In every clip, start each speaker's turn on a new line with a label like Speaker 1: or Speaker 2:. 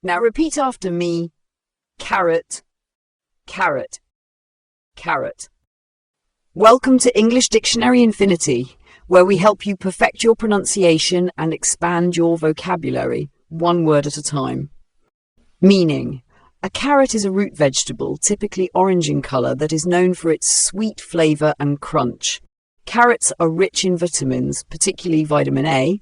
Speaker 1: Now repeat after me. Carrot, carrot, carrot. Welcome to English Dictionary Infinity, where we help you perfect your pronunciation and expand your vocabulary, one word at a time. Meaning: a carrot is a root vegetable, typically orange in colour, that is known for its sweet flavour and crunch. Carrots are rich in vitamins, particularly vitamin A,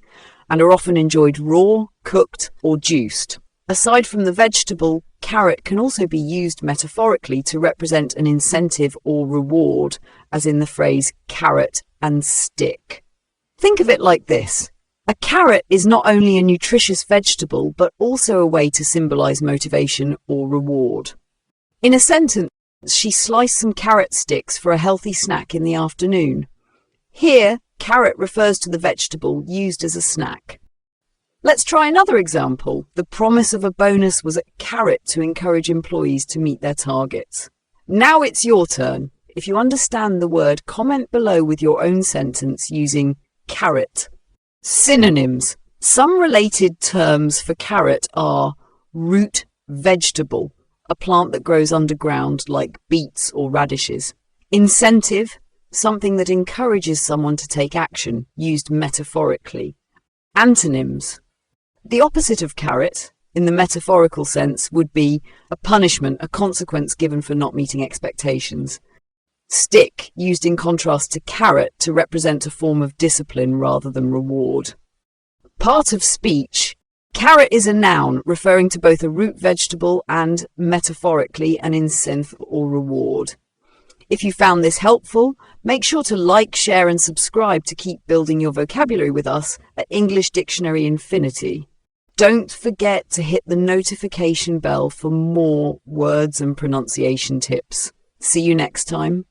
Speaker 1: and are often enjoyed raw, cooked, or juiced. Aside from the vegetable, carrot can also be used metaphorically to represent an incentive or reward, as in the phrase carrot and stick. Think of it like this. A carrot is not only a nutritious vegetable, but also a way to symbolize motivation or reward. In a sentence, she sliced some carrot sticks for a healthy snack in the afternoon. Here, carrot refers to the vegetable used as a snack. Let's try another example. The promise of a bonus was a carrot to encourage employees to meet their targets. Now it's your turn. If you understand the word, comment below with your own sentence using carrot. Synonyms. Some related terms for carrot are root vegetable, a plant that grows underground like beets or radishes. Incentive, something that encourages someone to take action, used metaphorically. Antonyms. The opposite of carrot, in the metaphorical sense, would be a punishment, a consequence given for not meeting expectations. Stick, used in contrast to carrot to represent a form of discipline rather than reward. Part of speech. Carrot is a noun referring to both a root vegetable and, metaphorically, an incentive or reward. If you found this helpful, make sure to like, share and subscribe to keep building your vocabulary with us at English Dictionary Infinity. Don't forget to hit the notification bell for more words and pronunciation tips. See you next time.